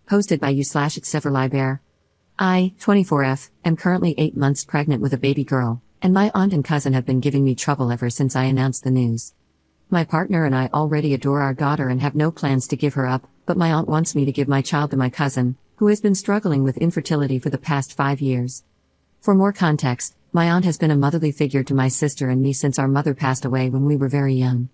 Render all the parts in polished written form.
Posted by you/Xeverlibear. I, 24F, am currently 8 months pregnant with a baby girl, and my aunt and cousin have been giving me trouble ever since I announced the news. My partner and I already adore our daughter and have no plans to give her up, but my aunt wants me to give my child to my cousin, who has been struggling with infertility for the past 5 years. For more context, my aunt has been a motherly figure to my sister and me since our mother passed away when we were very young.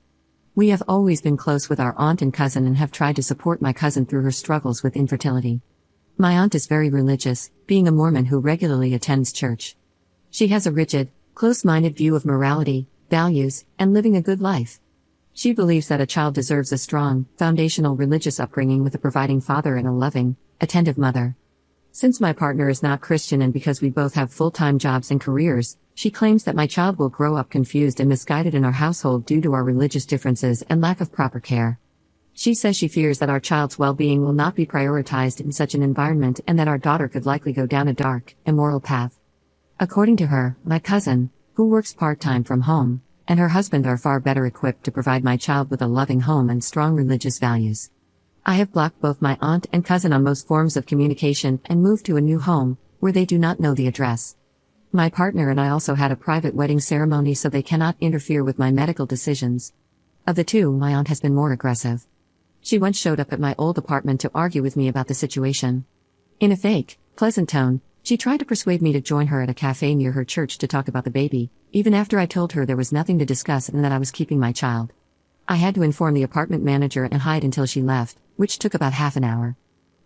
We have always been close with our aunt and cousin and have tried to support my cousin through her struggles with infertility. My aunt is very religious, being a Mormon who regularly attends church. She has a rigid, close-minded view of morality, values, and living a good life. She believes that a child deserves a strong, foundational religious upbringing with a providing father and a loving, attentive mother. Since my partner is not Christian and because we both have full-time jobs and careers, she claims that my child will grow up confused and misguided in our household due to our religious differences and lack of proper care. She says she fears that our child's well-being will not be prioritized in such an environment and that our daughter could likely go down a dark, immoral path. According to her, my cousin, who works part-time from home, and her husband are far better equipped to provide my child with a loving home and strong religious values. I have blocked both my aunt and cousin on most forms of communication and moved to a new home, where they do not know the address. My partner and I also had a private wedding ceremony so they cannot interfere with my medical decisions. Of the two, my aunt has been more aggressive. She once showed up at my old apartment to argue with me about the situation. In a fake, pleasant tone, she tried to persuade me to join her at a cafe near her church to talk about the baby, even after I told her there was nothing to discuss and that I was keeping my child. I had to inform the apartment manager and hide until she left, which took about half an hour.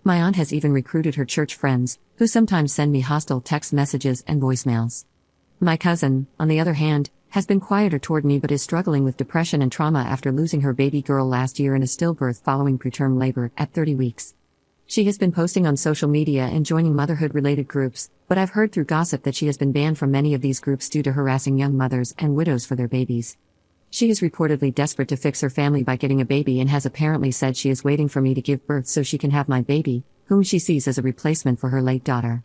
My aunt has even recruited her church friends, who sometimes send me hostile text messages and voicemails. My cousin, on the other hand, has been quieter toward me but is struggling with depression and trauma after losing her baby girl last year in a stillbirth following preterm labor at 30 weeks. She has been posting on social media and joining motherhood-related groups, but I've heard through gossip that she has been banned from many of these groups due to harassing young mothers and widows for their babies. She is reportedly desperate to fix her family by getting a baby and has apparently said she is waiting for me to give birth so she can have my baby, whom she sees as a replacement for her late daughter.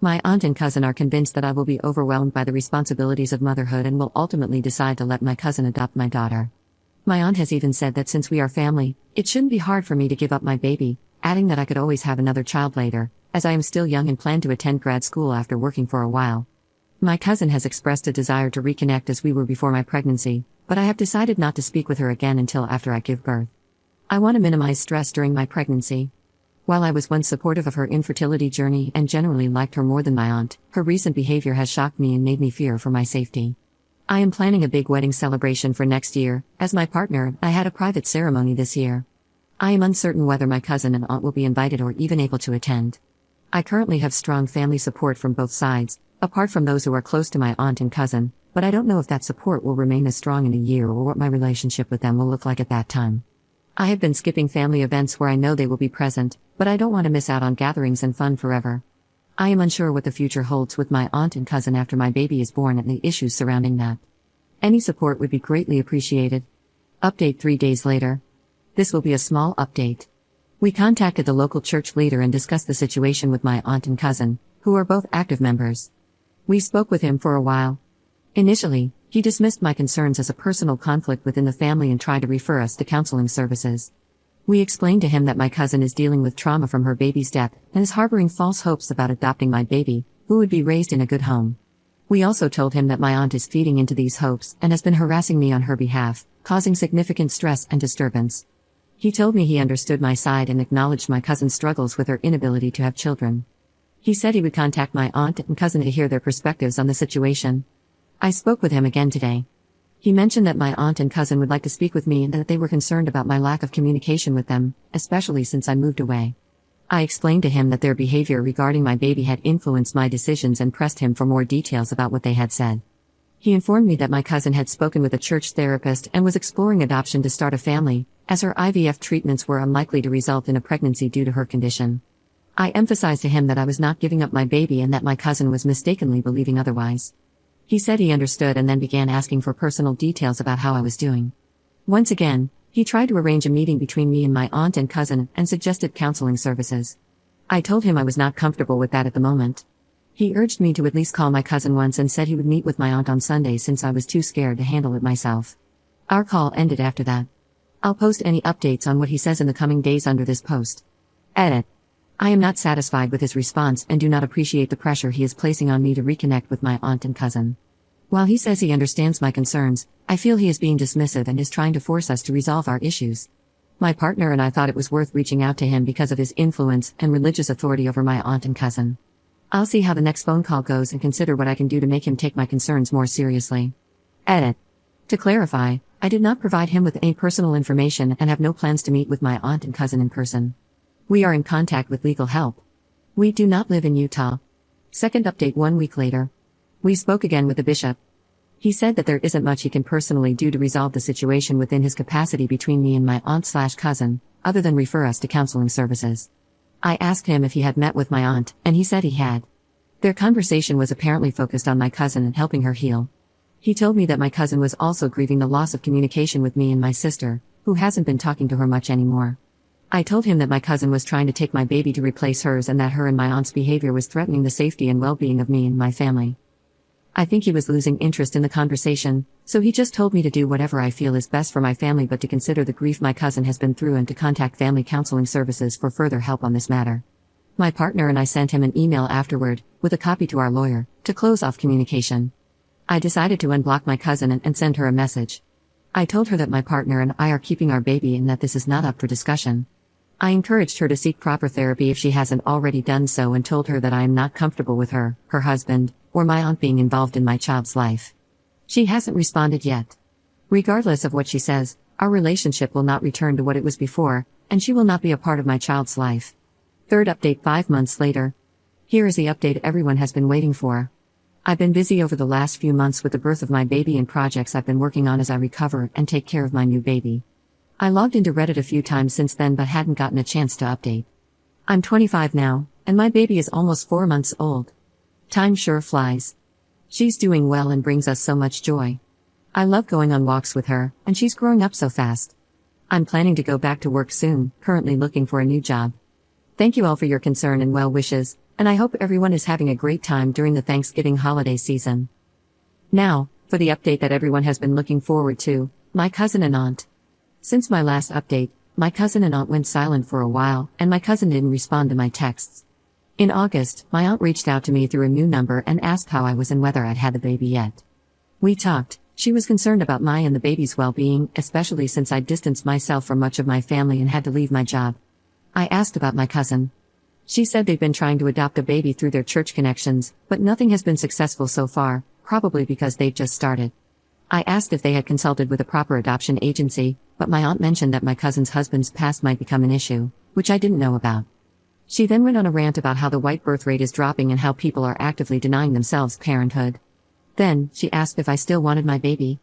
My aunt and cousin are convinced that I will be overwhelmed by the responsibilities of motherhood and will ultimately decide to let my cousin adopt my daughter. My aunt has even said that since we are family, it shouldn't be hard for me to give up my baby, adding that I could always have another child later, as I am still young and plan to attend grad school after working for a while. My cousin has expressed a desire to reconnect as we were before my pregnancy, but I have decided not to speak with her again until after I give birth. I want to minimize stress during my pregnancy. While I was once supportive of her infertility journey and generally liked her more than my aunt, her recent behavior has shocked me and made me fear for my safety. I am planning a big wedding celebration for next year. As my partner, I had a private ceremony this year. I am uncertain whether my cousin and aunt will be invited or even able to attend. I currently have strong family support from both sides, apart from those who are close to my aunt and cousin, but I don't know if that support will remain as strong in a year or what my relationship with them will look like at that time. I have been skipping family events where I know they will be present, but I don't want to miss out on gatherings and fun forever. I am unsure what the future holds with my aunt and cousin after my baby is born and the issues surrounding that. Any support would be greatly appreciated. Update 3 days later. This will be a small update. We contacted the local church leader and discussed the situation with my aunt and cousin, who are both active members. We spoke with him for a while. Initially, he dismissed my concerns as a personal conflict within the family and tried to refer us to counseling services. We explained to him that my cousin is dealing with trauma from her baby's death and is harboring false hopes about adopting my baby, who would be raised in a good home. We also told him that my aunt is feeding into these hopes and has been harassing me on her behalf, causing significant stress and disturbance. He told me he understood my side and acknowledged my cousin's struggles with her inability to have children. He said he would contact my aunt and cousin to hear their perspectives on the situation. I spoke with him again today. He mentioned that my aunt and cousin would like to speak with me and that they were concerned about my lack of communication with them, especially since I moved away. I explained to him that their behavior regarding my baby had influenced my decisions and pressed him for more details about what they had said. He informed me that my cousin had spoken with a church therapist and was exploring adoption to start a family, as her IVF treatments were unlikely to result in a pregnancy due to her condition. I emphasized to him that I was not giving up my baby and that my cousin was mistakenly believing otherwise. He said he understood and then began asking for personal details about how I was doing. Once again, he tried to arrange a meeting between me and my aunt and cousin and suggested counseling services. I told him I was not comfortable with that at the moment. He urged me to at least call my cousin once and said he would meet with my aunt on Sunday since I was too scared to handle it myself. Our call ended after that. I'll post any updates on what he says in the coming days under this post. Edit. I am not satisfied with his response and do not appreciate the pressure he is placing on me to reconnect with my aunt and cousin. While he says he understands my concerns, I feel he is being dismissive and is trying to force us to resolve our issues. My partner and I thought it was worth reaching out to him because of his influence and religious authority over my aunt and cousin. I'll see how the next phone call goes and consider what I can do to make him take my concerns more seriously. Edit. To clarify, I did not provide him with any personal information and have no plans to meet with my aunt and cousin in person. We are in contact with legal help. We do not live in Utah. Second update 1 week later. We spoke again with the bishop. He said that there isn't much he can personally do to resolve the situation within his capacity between me and my aunt/cousin, other than refer us to counseling services. I asked him if he had met with my aunt, and he said he had. Their conversation was apparently focused on my cousin and helping her heal. He told me that my cousin was also grieving the loss of communication with me and my sister, who hasn't been talking to her much anymore. I told him that my cousin was trying to take my baby to replace hers and that her and my aunt's behavior was threatening the safety and well-being of me and my family. I think he was losing interest in the conversation, so he just told me to do whatever I feel is best for my family but to consider the grief my cousin has been through and to contact family counseling services for further help on this matter. My partner and I sent him an email afterward, with a copy to our lawyer, to close off communication. I decided to unblock my cousin and send her a message. I told her that my partner and I are keeping our baby and that this is not up for discussion. I encouraged her to seek proper therapy if she hasn't already done so and told her that I am not comfortable with her husband, or my aunt being involved in my child's life. She hasn't responded yet. Regardless of what she says, our relationship will not return to what it was before, and she will not be a part of my child's life. Third update 5 months later. Here is the update everyone has been waiting for. I've been busy over the last few months with the birth of my baby and projects I've been working on as I recover and take care of my new baby. I logged into Reddit a few times since then but hadn't gotten a chance to update. I'm 25 now, and my baby is almost 4 months old. Time sure flies. She's doing well and brings us so much joy. I love going on walks with her, and she's growing up so fast. I'm planning to go back to work soon, currently looking for a new job. Thank you all for your concern and well wishes, and I hope everyone is having a great time during the Thanksgiving holiday season. Now, for the update that everyone has been looking forward to, my cousin and aunt. Since my last update, my cousin and aunt went silent for a while, and my cousin didn't respond to my texts. In August, my aunt reached out to me through a new number and asked how I was and whether I'd had the baby yet. We talked. She was concerned about my and the baby's well-being, especially since I'd distanced myself from much of my family and had to leave my job. I asked about my cousin. She said they've been trying to adopt a baby through their church connections, but nothing has been successful so far, probably because they've just started. I asked if they had consulted with a proper adoption agency, but my aunt mentioned that my cousin's husband's past might become an issue, which I didn't know about. She then went on a rant about how the white birth rate is dropping and how people are actively denying themselves parenthood. Then, she asked if I still wanted my baby.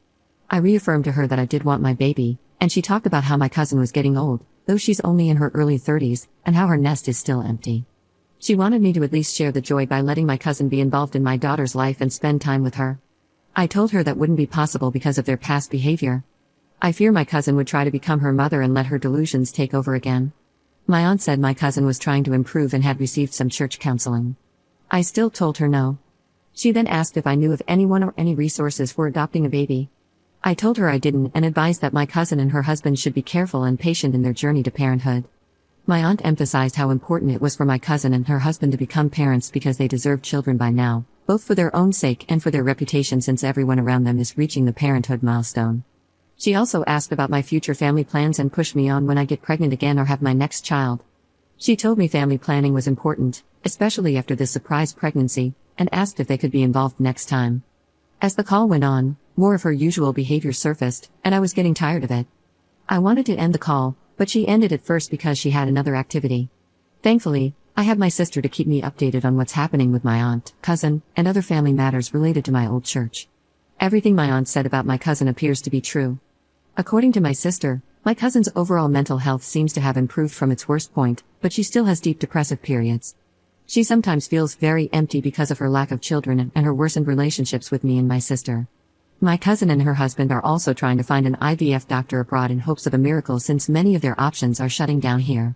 I reaffirmed to her that I did want my baby, and she talked about how my cousin was getting old, though she's only in her early 30s, and how her nest is still empty. She wanted me to at least share the joy by letting my cousin be involved in my daughter's life and spend time with her. I told her that wouldn't be possible because of their past behavior. I fear my cousin would try to become her mother and let her delusions take over again. My aunt said my cousin was trying to improve and had received some church counseling. I still told her no. She then asked if I knew of anyone or any resources for adopting a baby. I told her I didn't and advised that my cousin and her husband should be careful and patient in their journey to parenthood. My aunt emphasized how important it was for my cousin and her husband to become parents because they deserve children by now, both for their own sake and for their reputation since everyone around them is reaching the parenthood milestone. She also asked about my future family plans and pushed me on when I get pregnant again or have my next child. She told me family planning was important, especially after this surprise pregnancy, and asked if they could be involved next time. As the call went on, more of her usual behavior surfaced, and I was getting tired of it. I wanted to end the call, but she ended it first because she had another activity. Thankfully, I have my sister to keep me updated on what's happening with my aunt, cousin, and other family matters related to my old church. Everything my aunt said about my cousin appears to be true. According to my sister, my cousin's overall mental health seems to have improved from its worst point, but she still has deep depressive periods. She sometimes feels very empty because of her lack of children and her worsened relationships with me and my sister. My cousin and her husband are also trying to find an IVF doctor abroad in hopes of a miracle since many of their options are shutting down here.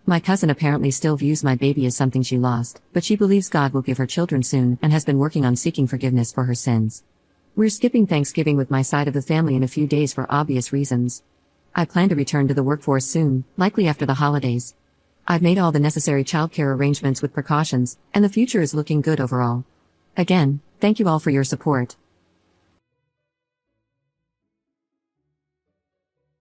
My cousin apparently still views my baby as something she lost, but she believes God will give her children soon and has been working on seeking forgiveness for her sins. We're skipping Thanksgiving with my side of the family in a few days for obvious reasons. I plan to return to the workforce soon, likely after the holidays. I've made all the necessary childcare arrangements with precautions, and the future is looking good overall. Again, thank you all for your support.